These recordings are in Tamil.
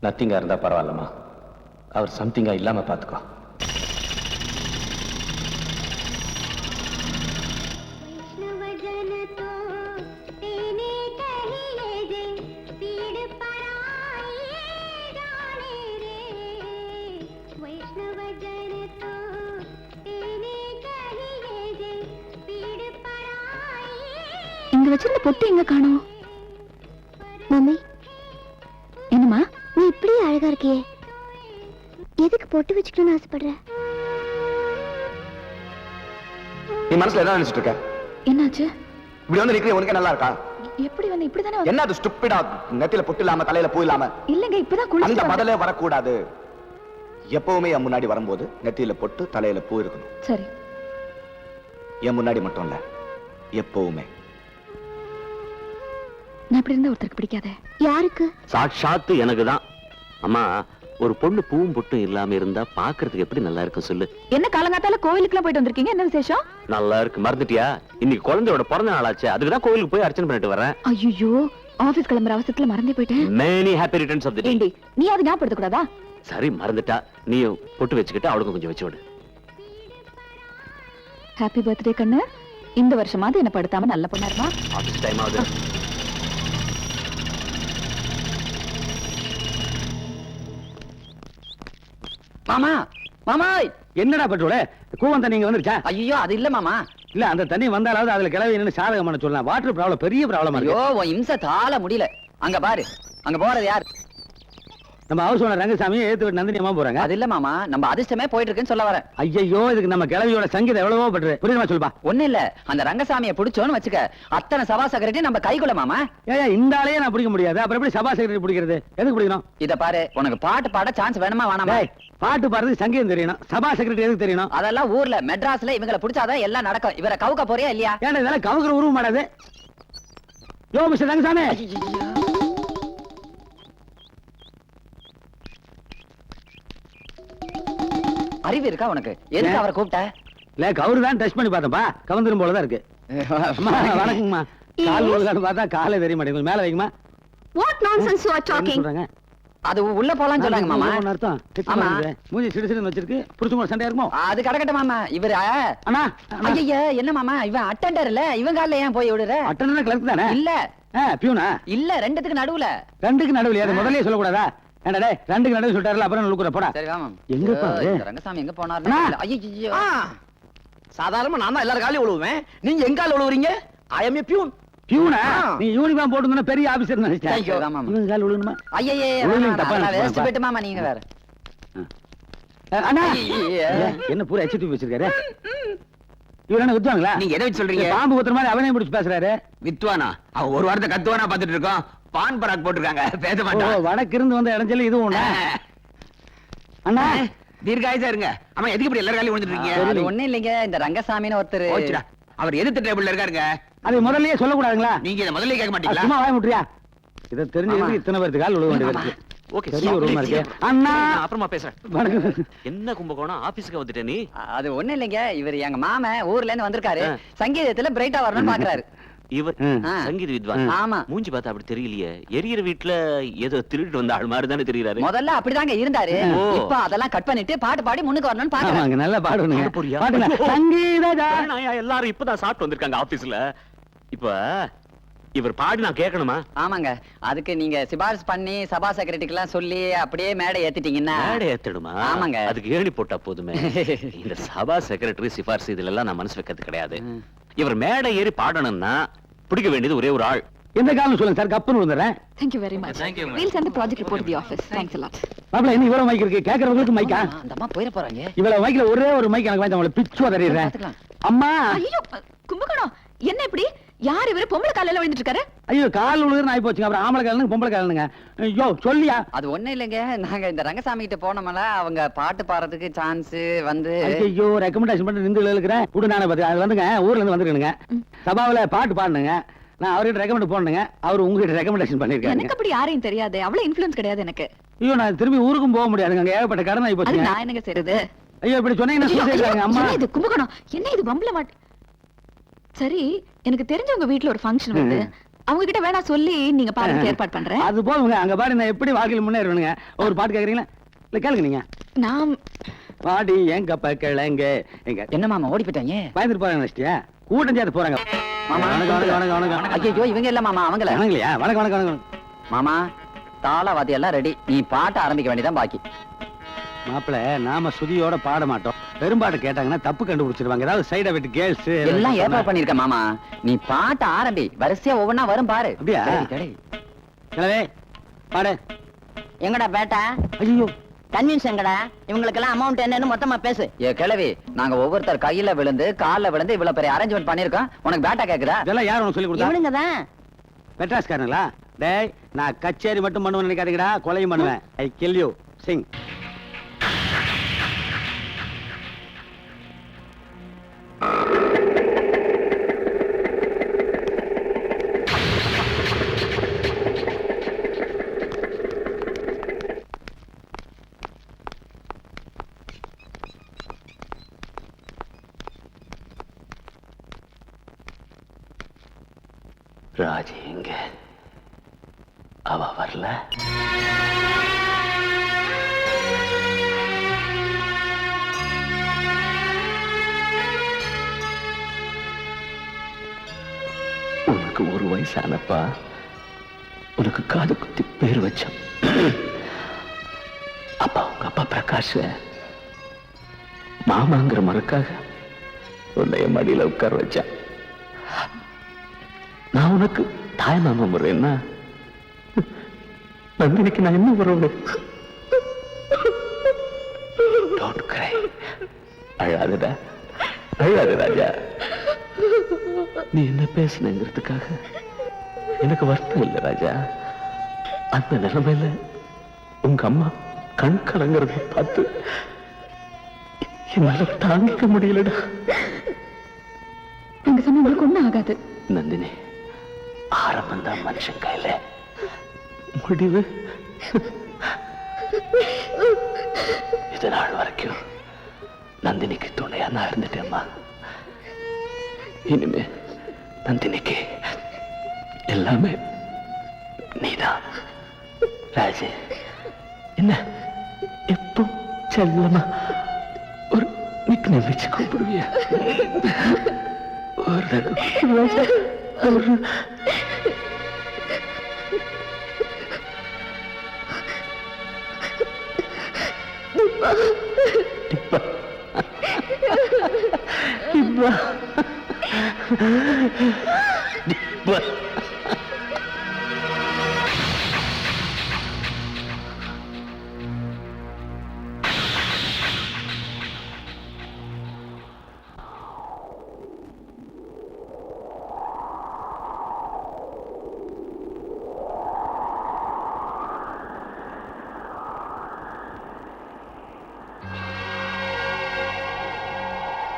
நத்திங்கா இருந்தா பரவாயில்லம்மா, அவர் சம்திங்கா இல்லாம பாத்துக்கோ. இங்க வச்சிருந்த பொட்டு எங்க காணோம்? மம்மி, என்னம்மா நீ இப்படி அழகா இருக்கியே, எதுக்கு பொட்டு வச்சுக்கணும்னு ஆசைப்படுற? நீ மனசுல என்ன நினைச்சிட்டு இருக்க? என்னாச்சு? இப்படி வந்து நிக்கிற உனக்கே நல்லா இருக்கா? எப்படி வந்து இப்படிதானே வந்து? என்ன அது ஸ்டூபிடா, நெத்தியில பொட்டு இல்லாம தலையில பூ இல்லாம? இல்லங்க, இப்பதான் அந்த குளிச்சிட்டு பதிலே வரக்கூடாது. எப்பவுமே என் முன்னாடி வரும்போது நெத்தியில பொட்டு தலையில பூ இருக்கணும். சரி. என் முன்னாடி மட்டும் இல்ல, எப்பவுமே. நான் இப்படி இருந்தா ஒருத்தருக்கு பிடிக்காத. யாருக்கு? சாட்சாத்து எனக்கு தான். அம்மா, ஒரு பொண்ணு பூவும் பொட்டும் இல்லாம இருந்தா பாக்குறதுக்கு எப்படி நல்லா இருக்கும் சொல்லு. என்ன காலங்காத்தால கோயிலுக்குலாம் போயிட்டு வந்திருக்கீங்க, என்ன விசேஷம்? நல்லா இருக்கு. மறந்துட்டியா? இன்னைக்கு குழந்தையோட பிறந்த நாள் ஆச்சு, அதுக்குதான் கோயிலுக்கு போய் அர்ச்சனை பண்ணிட்டு வரேன். ஐயோ, ஆபீஸ் கிளம்புற அவசரத்துல மறந்தே போயிட்டேன். Many happy returns of the day. ஏண்டி, நீ அது ஞாபகப்படுத்த கூடாதா? சரி, மறந்துட்டா. நீயும் பொட்டு வச்சுக்கிட்டு அவளுக்கும் கொஞ்சம் வச்சு விடு. ஹாப்பி பர்த்டே கண்ணு. இந்த வருஷமாவது என்ன படுத்தாம நல்ல பொண்ணாருமா. ஆபீஸ் டைம் ஆகுது. மாமா, மாமா, என்னடா பட்டுல கூவம் தண்ணி இங்க வந்துருச்சா? ஐயோ அது இல்ல மாமா. இல்ல, அந்த தண்ணி வந்தாலாவது அதுல கிளவி என்னன்னு சாதகம் பண்ண சொல்லலாம். வாட்டர் ப்ராப்ளம் பெரிய ப்ராப்ளமா ஐயோ, இருக்கு. உன் இம்சை தாள முடியல. அங்க பாரு, அங்க போறது யார்? நம்ம ஹவுஸ் ஓனர் ரங்கசாமி ஏத்து விட்டு நந்தினி அம்மா போறாங்க. அது இல்ல மாமா, நம்ம அதிர்ஷ்டமே போயிட்டு இருக்குன்னு சொல்ல வரேன். ஐயோ, இதுக்கு நம்ம கிளவியோட சங்கீதம் எவ்வளவோ பட்டு புரியுமா சொல்லுப்பா. ஒண்ணு இல்ல, அந்த ரங்கசாமியை பிடிச்சோன்னு வச்சுக்க, அத்தனை சபா செக்ரட்டரி நம்ம கைக்குள்ள மாமா. ஏன் இந்த ஆளையே நான் பிடிக்க முடியாது, அப்புறம் எப்படி சபா செக்ரட்டரி பிடிக்கிறது? எதுக்கு பிடிக்கணும்? இத பாரு, உனக்கு பாட்டு பாட சான்ஸ் வேணுமா வேணாமா? டேய், பாட்டு பாடுறதுக்கு சங்கீதம் தெரியணும், சபா செக்ரட்டரி எதுக்கு தெரியணும்? அதெல்லாம் ஊர்ல மெட்ராஸ்ல இவங்களை பிடிச்சாதான் எல்லாம் நடக்கும். இவரை கவுக்க போறியா இல்லையா? ஏன்னா இதெல்லாம் கவுக்குற உருவம் மாடாது. யோ மிஸ்டர் ரங்கசாமி, அறிவு இருக்கா உனக்கு? எதுக்கு அவரை கூப்பிட்ட? இல்ல கவுரு தான் டச் பண்ணி பார்த்தப்பா, கவர்ந்துரும் போலதான் இருக்கு. அம்மா, வணக்கங்கம்மா. கால் ஊழுதான்னு பார்த்தா காலே தெரிய மாட்டேங்குது. மேல வைங்கம்மா. What nonsense you are என்ன talking? சொல்றாங்க? அது உள்ள போலான்னு சொன்னாங்க மாமா. என்ன அர்த்தம்? திட்டு ஆமா. வருது. மூஞ்சி சிடு சிடுன்னு வச்சிருக்கு. புடிச்சுங்க சண்டையா இருக்குமோ? அது கடக்கட்ட மாமா. இவரு அண்ணா, ஐயா என்ன மாமா, இவன் அட்டெண்டர் இல்ல, இவன் கால ஏன் போய் விடுற? அட்டெண்டர் கிளர்க் தானே? இல்ல பியூனா? இல்ல, ரெண்டுத்துக்கு நடுவுல. ரெண்டுக்கு நடுவுல, அது முதல்லயே சொல்லக்கூடாதா? ஏண்டா டேய், ரெண்டுக்கு நடுவுல சொல்லிட்டாருல, அப்புறம் நுழுக்குற போடா. சரி வாமா. எங்க போறாரு? இந்த ரங்கசாமி எங்க போனாரு? அண்ணா. ஐயோ, சாதாரணமா நான் தான் எல்லாரும் காலையும் உழுவுவேன். நீங்க எங்க கால உழுவுறீங்க? I M A peon. பியூனா? நீ யூனிஃபார்ம் போட்டுனா பெரிய ஆபீசர் நினைச்சேன். ஐயோ, ஆமா, ஆமா. இவங்க கால் விழுணுமா? ஐயே உழுவுங்க, தப்பா வேஸ்ட் நினைச்சுப்பா. போயிட்டு மாமா நீங்க வேற. அண்ணா, ஐயே. என்ன பூரா எச்டி வச்சிருக்காரு? இவர என்ன வித்துவாங்களா? நீங்க எதை வச்சு சொல்றீங்க? பாம்பு குத்துற மாதிரி அவனே முடிச்சு பேசுறாரு. வித்வானா? அவன் ஒரு வாரத்தை கத்துவானா பாத்துட்டு இருக்கோம். பான் பராக் போட்டுருக்காங்க, பேச ஓ, மாட்டான். வடக்கு இருந்து வந்த இடஞ்சல இது ஒண்ணு. அண்ணா, தீர்காயுசா இருங்க. ஆமா, எதுக்கு இப்படி எல்லாரும் காலையும் விழுந்துட்டு இருக்கீங்க? அது ஒண்ணு இல்லைங்க, இந்த ரங்கசாமின்னு ஒருத்தர். போச்சுடா. அவர் எதிர்த்த டேபிள்ல இருக்காருங்க. அது முதல்லயே சொல்லக்கூடாதுங்களா? நீங்க இதை முதல்ல கேட்க மாட்டீங்களா? சும்மா வாய முட்றியா? இதை தெரிஞ்சுக்கிட்டு ஆமா. இத்தனை பேருக்கு கால் விழுக வேண்டியது இருக்கு. ஓகே, பெரிய ரூமா இருக்கு. அண்ணா, நான் அப்புறமா பேசுறேன். வணக்கம். என்ன கும்பகோணம், ஆபீஸ்க்கு வந்துட்ட நீ? அது ஒண்ணு இல்லைங்க, இவர் எங்க மாமா ஊர்ல இருந்து வந்திருக்காரு. சங்கீதத்துல பிரைட்டா வரணும்னு பாக்குறாரு. இவர் ஆ. சங்கீத வித்வான். ஆமா. மூஞ்சி பார்த்தா அப்படி தெரியலையே. எரியற வீட்டுல ஏதோ திருட்டு வந்த ஆள் மாதிரி தானே தெரியறாரு. முதல்ல அப்படிதாங்க இருந்தாரு. ஓ. இப்ப அதெல்லாம் கட் பண்ணிட்டு பாட்டு பாடி முன்னுக்கு வரணும்னு பாக்குறாரு. ஆமாங்க, நல்லா பாடுவீங்க. பாட போறியா? பாடுங்க. சங்கீதஜா. நாயா, எல்லாரும் இப்பதான் சாப்பிட்டு வந்திருக்காங்க ஆபீஸ்ல. இப்ப இவர் பாடி நான் கேட்கணுமா? ஆமாங்க, அதுக்கு நீங்க சிபாரிசு பண்ணி சபா செக்ரட்டரிக்கு எல்லாம் சொல்லி அப்படியே மேடை ஏத்திட்டீங்கன்னா. மேடை ஏத்திடுமா? ஆமாங்க. அதுக்கு ஏணி போட்டா போதுமே. இந்த சபா செக்ரட்டரி சிபாரிசு இதுல எல்லாம் நான் மனசு வைக்கிறது கிடையாது. இவர் மேடை ஏறி பாடணும்னா பிடிக்க வேண்டியது ஒரே ஒரு ஆள். எந்த காலம் சொல்லுங்க சார், கப்புன்னு விழுந்துறேன். Thank you very much. We'll send the project report to the office. Thanks a lot. பாப்பல என்ன இவ்வளவு மைக் இருக்கு? கேக்குறவங்களுக்கு மைக்கா? அந்த அம்மா போயிட போறாங்க. இவ்வளவு மைக்ல ஒரே ஒரு மைக் எனக்கு வாங்கி அவங்கள பிச்சு தரீறேன். பாத்துக்கலாம். அம்மா, ஐயோ, கும்பகோணம் என்ன இப்படி? யார் இவரு? பொம்பளை காலையில விழுந்துட்டு இருக்காரு? ஐயோ, கால் விழுகுறன்னு ஆயி போச்சுங்க. அப்புறம் ஆம்பளை காலனுங்க பொம்பளை காலனுங்க. ஐயோ சொல்லியா? அது ஒண்ணு இல்லைங்க, நாங்க இந்த ரங்கசாமி கிட்ட போனோம்ல, அவங்க பாட்டு பாடுறதுக்கு சான்ஸ் வந்து. ஐயோ, ரெக்கமெண்டேஷன் பண்ணி நின்று எழுக்கிறேன். கூட நானே பார்த்து அது வந்துங்க, ஊர்ல இருந்து வந்துருக்கணுங்க. சபாவில பாட்டு பாடுனுங்க. நான் அவர்கிட்ட ரெக்கமெண்ட் போனுங்க. அவர் உங்ககிட்ட ரெக்கமெண்டேஷன் பண்ணிருக்காரு. எனக்கு அப்படி யாரையும் தெரியாது. அவ்வளவு இன்ஃப்ளூயன்ஸ் கிடையாது எனக்கு. ஐயோ, நான் திரும்பி ஊருக்கும் போக முடியாதுங்க. அங்க ஏகப்பட்ட கடன் ஆகி அது போச்சுங்க. நான் என்னங்க செய்யறது? ஐயோ, இப்படி சொன்னீங்கன்னா ஐயோ, சூசைட் ஆகுங்க. அம்மா, என்ன இது கும்பகோணம்? என்ன இது வம்பல மாட்டு? சரி, எனக்கு தெரிஞ்சவங்க வீட்ல ஒரு ஃபங்க்ஷன் வருது. அவங்க கிட்ட வேணா சொல்லி நீங்க பாருங்க ஏற்பாடு பண்றேன். அது போதுங்க. அங்க பாரு நான் எப்படி வாழ்க்கையில் முன்னேறுவேனுங்க. ஒரு பாட்டு கேக்குறீங்களா? இல்ல கேளுங்க நீங்க. நான் பாடி எங்க கிழங்க எங்க என்ன மாமா ஓடி போயிட்டாங்க? பயந்துட்டு போறாங்க நினைச்சிட்டியா? கூட்டம் சேர்த்து போறாங்க. மாமா வணக்கம் வணக்கம் வணக்கம் வணக்கம். ஐயோ இவங்க இல்ல மாமா, அவங்கள. வணங்கலையா? வணக்கம் வணக்கம் வணக்கம். மாமா தாளவாதி எல்லாம் ரெடி, நீ பாட்ட ஆரம்பிக்க வேண்டியதான் பாக்கி. மாப்பிள நாம சுதியோட பாட மாட்டோம். பெரும்பாடு கேட்டாங்கன்னா தப்பு கண்டுபிடிச்சிருவாங்க. ஏதாவது சைட விட்டு கேர்ள்ஸ் எல்லாம் ஏற்பாடு பண்ணிருக்க மாமா, நீ பாட்ட ஆரம்பி, வரிசையா ஒவ்வொன்னா வரும் பாரு. அப்படியா? கிளவே பாடு. எங்கடா பேட்டா? ஐயோ கன்வின்ஸ் எங்கடா? இவங்களுக்கெல்லாம் அமௌண்ட் என்னன்னு மொத்தமா பேசு. ஏ கிழவி, நாங்க ஒவ்வொருத்தர் கையில விழுந்து கால்ல விழுந்து இவ்வளவு பெரிய அரேஞ்ச்மெண்ட் பண்ணிருக்கோம், உனக்கு பேட்டா கேக்குதா? இதெல்லாம் யார் உனக்கு சொல்லி கொடுத்தா? இவனுங்க தான். மெட்ராஸ்காரங்களா? டேய் நான் கச்சேரி மட்டும் பண்ணுவேன் நினைக்காதீங்கடா, கொலையும் பண்ணுவேன். I kill you. சிங். ராஜி எங்க? அவ வரல. உனக்கு ஒரு வயசானப்பா உனக்கு காது குத்தி பேர் வச்சான். அப்பா உங்க அப்பா பிரகாஷ் மாமாங்கிற மறக்காக உன்னைய மடியில உட்கார வச்சான். நான் உனக்கு தாய் மாமா முறைன்னா நந்தினிக்கு நான் என்ன வரணும்? Don't cry. அழாதடா, அழாத ராஜா. நீ என்ன பேசுனங்கிறதுக்காக எனக்கு வருத்தம் இல்லை ராஜா. அந்த நிலைமையில உங்க அம்மா கண் கலங்கிறத பார்த்து என்னால தாங்கிக்க முடியலடா. நீங்க சொன்ன உங்களுக்கு ஒண்ணும் ஆகாது. நந்தினி, ஆரம்பம் தான் மனுஷன் கையில, முடிவு இது நாள் வரைக்கும் நந்தினிக்கு துணையா நான் இருந்துட்டேம்மா. இனிமே நந்தினிக்கு எல்லாமே நீதான். ராஜு என்ன எப்போ செல்லமா ஒரு நிக்னே வச்சு கூப்பிடுவிய? ஒரு தடவை ஒரு டிப்பா டிப்பா டிப்பா.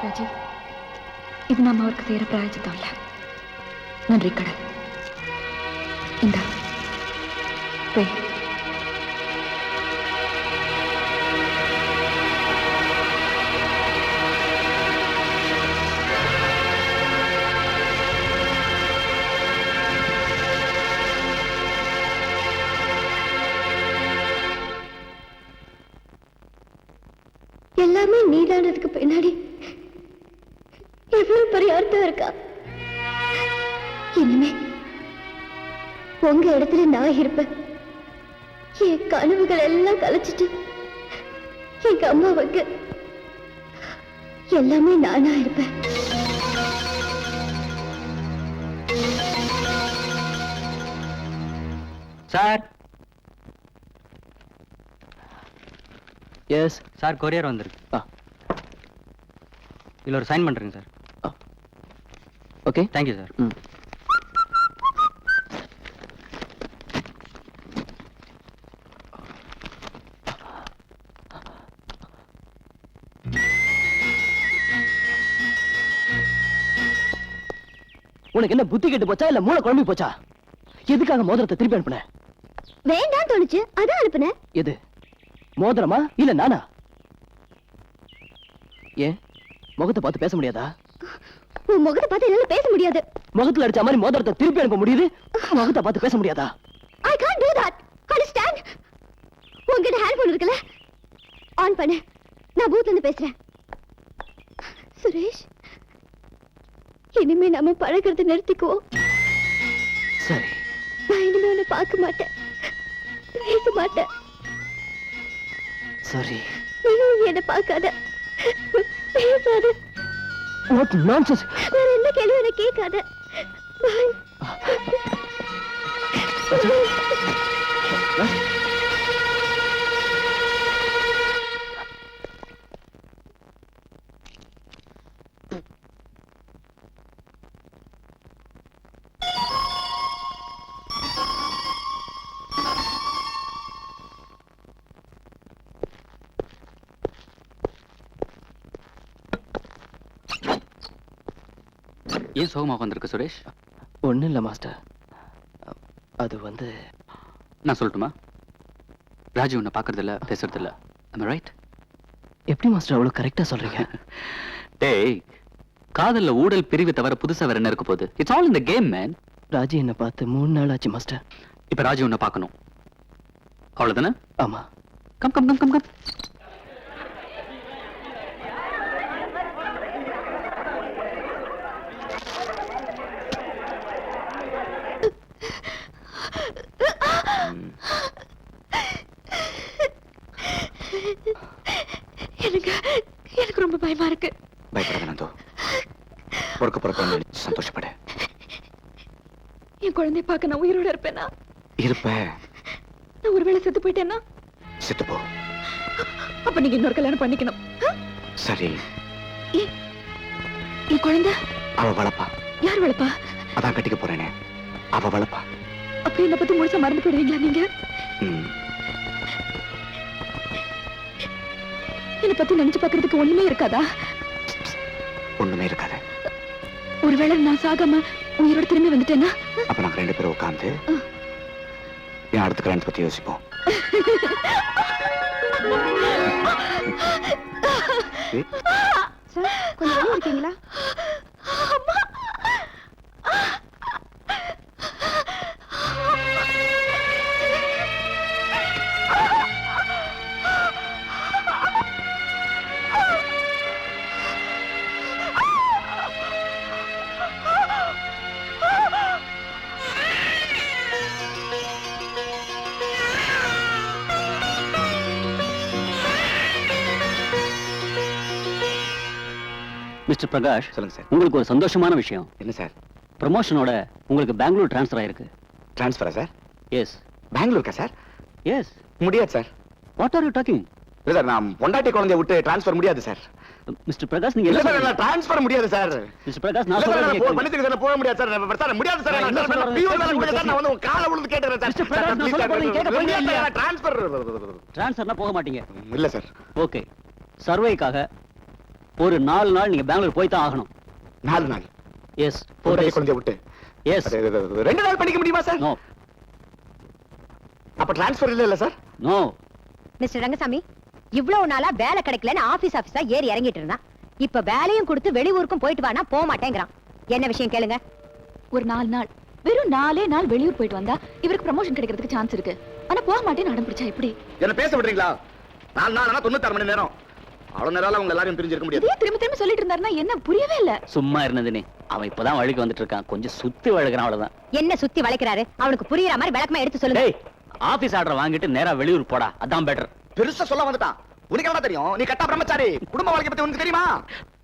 ராஜி, இது நம்ம அவருக்கு செய்யற பிராயச்சித்தம் இல்ல, நன்றி கடல். இந்த போய் எல்லாமே நீதானதுக்கு பின்னாடி எவ்வளவு பெரிய அர்த்தம் இருக்கா? இனிமே உங்க இடத்துல நான் இருப்பேன். என் கனவுகள் எல்லாம் கலைச்சிட்டு எங்க அம்மாவுக்கு எல்லாமே நானா இருப்பேன். சார், எஸ் சார், கொரியர் வந்திருக்கு. இதுல ஒரு சைன் பண்றேங்க சார். Okay, thank you sir. உனக்கு என்ன புத்தி கெட்டு போச்சா இல்ல மூளை குழம்பி போச்சா? எதுக்காக மோதிரத்தை திருப்பி அனுப்புன? வேண்டாம் தோணுச்சு, அதான் அனுப்புனேன். எது மோதிரமா இல்ல நானா? ஏன் முகத்தை பார்த்து பேச முடியாதா? உன் முகத்தை பார்த்து என்னால பேச முடியாது. முகத்துல அடிச்ச மாதிரி மோதிரத்தை திருப்பி அனுப்ப முடியுது, முகத்தை பார்த்து பேச முடியாதா? I can't do that. Understand? உங்ககிட்ட ஹேண்ட்போன் இருக்குல்ல, ஆன் பண்ணு. நான் பூத்ல இருந்து பேசுறேன். சுரேஷ், இனிமே நம்ம பழகிறத நிறுத்திக்குவோம். சரி. நான் இனிமே உன்னை பார்க்க மாட்டேன், பேச மாட்டேன். சரி. நீயும் என்னை பார்க்காத, பேசாத. What nonsense. வேற என்ன கேள்வி என்ன கேட்காத. Bye. ஏன் சோகமா வந்திருக்கு சுரேஷ்? ஒண்ணும் இல்ல மாஸ்டர், அது வந்து நான் சொல்லட்டுமா? ராஜு உன்னை பாக்குறது இல்ல, பேசுறது இல்ல. Am I right? எப்படி மாஸ்டர் அவ்வளவு கரெக்டா சொல்றீங்க? டேய், காதல்ல ஊடல் பிரிவு தவிர புதுசா வேற என்ன இருக்க போகுது? It's all in the game man. Raji என்ன பார்த்து 3 நாள் ஆச்சு மாஸ்டர். இப்ப ராஜு உன்னை பார்க்கணும், அவ்வளவுதானே? ஆமா. Come come come come come. எனக்கு ரொம்ப பயமா இருக்கு. பயப்படாத நந்து, பொறுக்க பொறுக்க சந்தோஷப்படு. என் குழந்தைய பார்க்க நான் உயிரோட இருப்பேனா? இருப்ப. நான் ஒருவேளை செத்து போயிட்டேன்னா? செத்து போ. அப்ப நீங்க இன்னொரு கல்யாணம் பண்ணிக்கணும். சரி. என் குழந்தை அவ வளப்பா. யார் வளப்பா? அதான் கட்டிக்க போறேனே, அவ வளப்பா. அப்ப என்ன பத்தி முழுசா மறந்து போயிடுவீங்களா நீங்க? என்னை பத்தி நினைச்சு பாக்குறதுக்கு ஒண்ணுமே இருக்காதா? ஒண்ணுமே இருக்காது. ஒருவேளை நான் சாகாம உயிரோட திரும்பி வந்துட்டேன்னா? அப்ப நாங்க 2 பேரும் உட்கார்ந்து என் அடுத்த கல்யாணத்தை பத்தி யோசிப்போம். சார், கொஞ்சம் வெளியே இருக்கீங்களா? மிஸ்டர் பிரகாஷ், சொல்லுங்க சார். உங்களுக்கு ஒரு சந்தோஷமான விஷயம். என்ன சார்? ப்ரமோஷனோட உங்களுக்கு பெங்களூர் ட்ரான்ஸ்ஃபர் ஆயிருக்கு. டிரான்ஸ்பரா சார்? எஸ். பெங்களூருக்கா சார்? எஸ். முடியாது sir. What are you talking? இல்ல சார், நான் பொண்டாட்டி குழந்தைய விட்டு டிரான்ஸ்பர் முடியாது சார். மிஸ்டர் பிரகாஷ், நீங்க இல்ல என்ன சார், சொல்றீங்க? நான் டிரான்ஸ்பர் முடியாது சார். மிஸ்டர் பிரகாஷ், நான் இல்ல சார், சொல்றேன் நான் கேளுங்க. பண்ணிட்டு சார் போக முடியாது சார். சார் முடியாது சார். நான் என்ன சொல்றேன்? பியூர் வேலை முடியாது சார். நான் வந்து காலை விழுந்து கேட்கிறேன் சார். மிஸ்டர் பிரகாஷ், நான் சொல்றேன், நீங்க கேட்க போறீங்களா இல்லையா? டிரான்ஸ்பர் ட்ரான்ஸ்ஃபர்னா போக மாட்டீங்க. இல்ல சார். ஓகே. சர்வேக்காக ஒரு 4 நாள் நீங்க பெங்களூர் போய் தான் ஆகணும். 4 நாள்? எஸ். 4 பொண்டாட்டி டேஸ். குழந்தைய விட்டு? எஸ். 2 நாள் பண்ணிக்க முடியுமா சார்? நோ. அப்ப டிரான்ஸ்பர் இல்ல சார்? நோ. மிஸ்டர் ரங்கசாமி, இவ்வளவு நாளா வேலை கிடைக்கலன்னு ஆபீஸா ஏறி இறங்கிட்டு இருந்தான். இப்ப வேலையும் கொடுத்து வெளியூருக்கும் போயிட்டு வானா போக மாட்டேங்கிறான். என்ன விஷயம் கேளுங்க. ஒரு 4 நாள், வெறும் 4 நாள் வெளியூர் போயிட்டு வந்தா இவருக்கு ப்ரமோஷன் கிடைக்கிறதுக்கு சான்ஸ் இருக்கு. ஆனா போக மாட்டேன்னு அடம் பிடிச்சா எப்படி? என்ன பேச விடுறீங்களா? 4 நாள்னா 96 மணி நேரம். அவ்வளவு நேரம் உங்க எல்லாரும் பிரிஞ்சிருக்க முடியாது. இதே திரும்ப திரும்ப சொல்லிட்டு இருந்தாருன்னா என்ன புரியவே இல்ல. சும்மா இருந்ததுனே. அவன் இப்பதான் வழிக்கு வந்துட்டு இருக்கான். கொஞ்சம் சுத்தி வழுகிறான், அவ்வளவுதான். என்ன சுத்தி வளைக்கிறாரு? அவனுக்கு புரியுற மாதிரி விளக்கமா எடுத்து சொல்லுங்க. டேய், ஆபீஸ் ஆர்டர் வாங்கிட்டு நேரா வெளியூர் போடா, அதான் பெட்டர். பெருசா சொல்ல வந்துட்டான். உனக்கு என்ன தெரியும்? நீ கட்டா பிரம்மச்சாரி. குடும்ப வாழ்க்கை பத்தி உனக்கு தெரியுமா?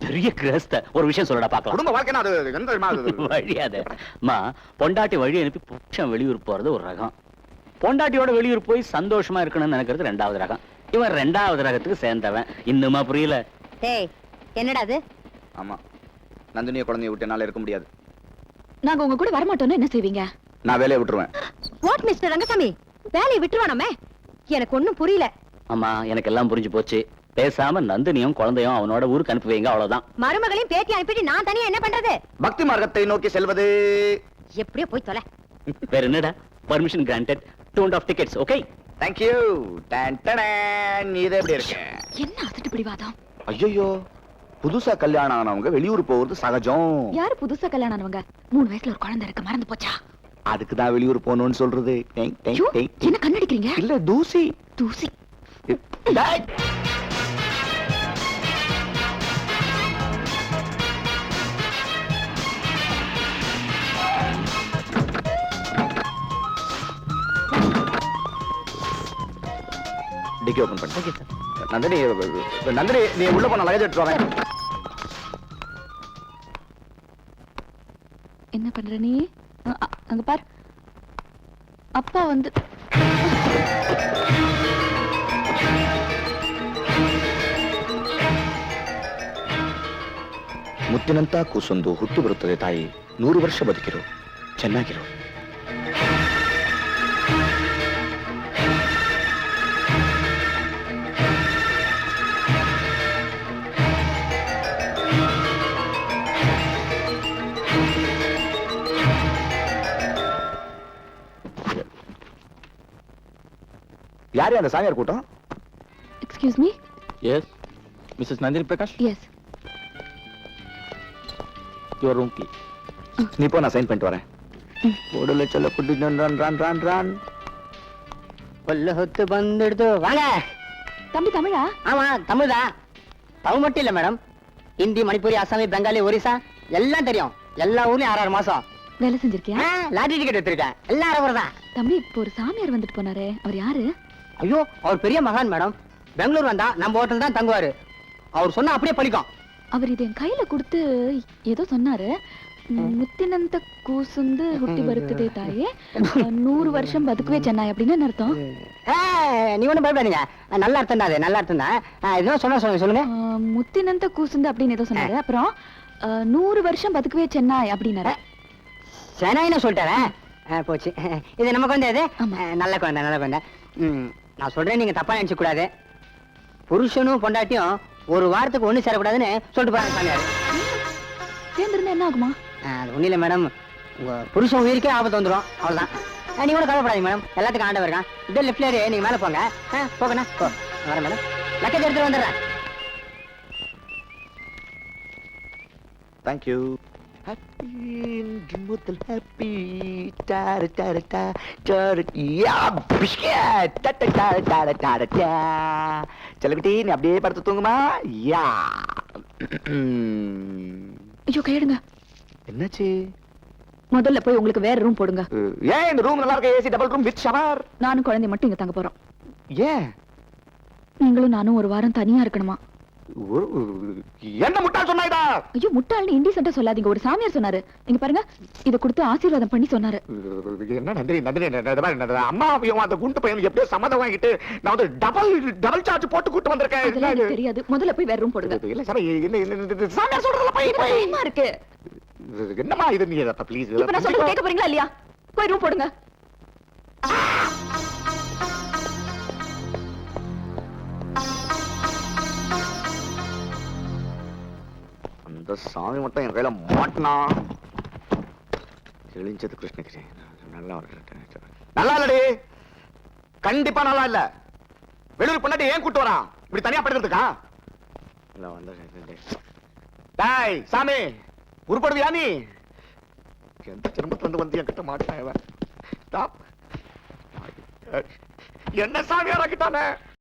பெரிய கிரஸ்த. ஒரு விஷயம் சொல்லடா பாக்கலாம். குடும்ப வாழ்க்கைனா அது என்ன தெரியுமா? வழியாத அம்மா, பொண்டாட்டி வழி அனுப்பி புருஷன் வெளியூர் போறது ஒரு ரகம். பொண்டாட்டியோட வெளியூர் போய் சந்தோஷமா இருக்கணும்னு நினைக்கிறது 2வது ரகம். இவன் 2வது ரகத்துக்கு சேர்ந்தவன். இன்னுமா புரியல? டேய், என்னடா அது? ஆமா, நந்தினிய குழந்தைய விட்டு என்னால இருக்க முடியாது. நாங்க உங்க கூட வரமாட்டோம்னா என்ன செய்வீங்க? நான் வேலையை விட்டுருவேன். வாட் மிஸ்டர் ரங்கசாமி, வேலையை விட்டுருவானாமே? எனக்கு ஒண்ணும் புரியல. அம்மா, எனக்கு எல்லாம் புரிஞ்சு போச்சு. பேசாம நந்தினியும் குழந்தையும் அவனோட ஊருக்கு அனுப்பி வைங்க, அவ்வளவுதான். மருமகளையும் பேத்தி அனுப்பிட்டு நான் தனியா என்ன பண்றது? பக்தி மார்க்கத்தை நோக்கி செல்வது. எப்படியோ போய் தொலை. வேற என்னடா? Permission granted. 2 tickets. Okay, Thank you. Done done. நீ எப்படி இருக்க? என்ன அசட்டு பிடிவாதம்? ஐயோ, புதுசா கல்யாணம் ஆனவங்க வெளியூர் போறது சகஜம். யாரு புதுசா கல்யாணம் ஆனவங்க? 3 வயசுல ஒரு குழந்தை இருக்கு, மறந்து போச்சா? அதுக்குதான் வெளியூர் போகணும்னு சொல்றது. ஐயோ, என்ன கண்ணடிக்கிறீங்க? இல்ல தூசி. தூசி. டேய். டிக்கி ஓபன் பண்ணு. நந்தினி, நந்தினி நீ உள்ள போன லகேஜ் எடுத்து வரேன். என்ன பண்ற நீ? அங்க பார், அப்பா வந்து ಮುತ್ತಿನಂತ ಕೂಸೊಂದು ಹುಟ್ಟು ಬರುತ್ತದೆ ತಾಯಿ. 100 ವರ್ಷ ಬದುಕಿರು, ಚೆನ್ನಾಗಿರು. யாரே அந்த சாமியார் கூட்டம்? Excuse me. Yes Mrs Nandini Prakash, yes. Your room please. நீ போ, நான் சைன் பண்ணிட்டு வரேன். ஓடல சொல்ல குட்டி ரன் ரன் ரன் ரன். கொத்து வந்துடுது. வாங்க. தம்பி தமிழா? ஆமா, தமிழ் தான். தமிழ் மட்டும் இல்ல மேடம், ஹிந்தி, மணிப்பூரி, அசாமி, பெங்காலி, ஒரிசா எல்லாம் தெரியும். எல்லா ஊர்லயும் 6 மாசம் வேலை செஞ்சிருக்கியா? லாட்டரி டிக்கெட் எடுத்திருக்கேன். எல்லாம் அரவர் தான். தம்பி, இப்போ ஒரு சாமியார் வந்துட்டு போனாரே, அவர் யாரு? ஐயோ, அவர் பெரிய மகான் மேடம். பெங்களூர் வந்தா நம்ம ஹோட்டல் தான் தங்குவாரு. அவர் சொன்னா அப்படியே பலிக்கும். அவர் இது என் கையில கொடுத்து ஏதோ சொன்னாரு. முத்தினந்த கூசுந்து ಹುಟ್ಟಿ ಬರುತ್ತದೆ ತಾಯಿ, 100 வருஷம் பதுக்குவே சென்னாய் அப்படின்னு என்ன அர்த்தம்? நீ ஒண்ணும் பயப்படாதீங்க, நல்ல அர்த்தம் தான். அது நல்ல அர்த்தம் தான். இதோ சொல்லுங்க. முத்தினந்த கூசுந்து அப்படின்னு ஏதோ சொன்னாரு. அப்புறம் 100 வருஷம் பதுக்குவே சென்னாய் அப்படின்னாரு. சென்னைன்னு சொல்லிட்டாரே, போச்சு. இது நம்ம குழந்தை. இது ஆமா. நல்ல குழந்தை. நான் சொல்றேன், நீங்க தப்பா நினைச்சு கூடாது. புருஷனும் பொண்டாட்டியும் ஒரு வாரத்துக்கு ஒண்ணு சேரக்கூடாதுன்னு சொல்லிட்டு போறாங்க சாமியார். சேர்ந்திருந்தா என்ன ஆகுமா? அது ஒண்ணு இல்ல மேடம், உங்க புருஷன் உயிருக்கே ஆபத்து வந்துடும், அவ்வளவுதான். நீங்க கூட கவலைப்படாதீங்க மேடம், எல்லாத்துக்கும் ஆண்டவர் இருக்கான். இப்படியே லெஃப்ட்ல ஏறி நீங்க மேல போங்க. போகண்ணா, போ. வரேன் மேடம், லக்கேஜ் எடுத்துட்டு வந்துடுறேன். Thank you. ஹாப்பி முதல் ஹாப்பி டார டார டா டார யா பிஸ்கட் டா டா டா டா டா டா. செல்லகுட்டி, நீ அப்படியே படுத்து தூங்குமா? யா. ஐயோ, கையெடுங்க. என்னாச்சு? முதல்ல போய் உங்களுக்கு வேற ரூம் போடுங்க. ஏன் இந்த ரூம் நல்லா இருக்க? AC double room with shower. நானும் குழந்தை மட்டும் இங்க தங்க போறோம். ஏன்? நீங்களும் நானும் ஒரு வாரம் தனியா இருக்கணுமா? என்ன முட்டாள் சொன்னாய்டா? ஐயோ, முட்டாள்னு இண்டிசென்ட்டா சொல்லாதீங்க. ஒரு சாமியார் சொன்னாரு. இங்க பாருங்க, இத கொடுத்து ஆசீர்வாதம் பண்ணி சொன்னாரு. என்ன நந்தினி, அம்மா அந்த குண்டு பையனுக்கு எப்படியோ சம்மதம் வாங்கிட்டு நான் வந்து டபுள் சார்ஜ் போட்டு கூட்டு வந்திருக்கேன். அதெல்லாம் எனக்கு தெரியாது. முதல்ல போய் வேற ரூம் போடுங்க. இல்ல சாமி, என்ன சாமியார் சொல்றதுல போய் பயமா இருக்கு. என்னமா இது? நீ ப்ளீஸ், இப்ப நான் சொல்றது கேட்க போறீங்களா இல்லையா? போய் ரூம் போடுங்க. அந்த சாமி மட்டும் என் கையில மாட்டினா தெளிஞ்சது கிருஷ்ணகிரி. நல்லா இல்லடி, கண்டிப்பா நல்லா இல்ல. வெளியூர் பொண்டாட்டி ஏன் கூட்டு வரான் இப்படி தனியா படுக்கிறதுக்கா? டேய் சாமி, உருப்படுவியா நீ? எந்த ஜென்மத்துல வந்து என்கிட்ட மாட்டான். என்ன சாமியாராக்கிட்டானே?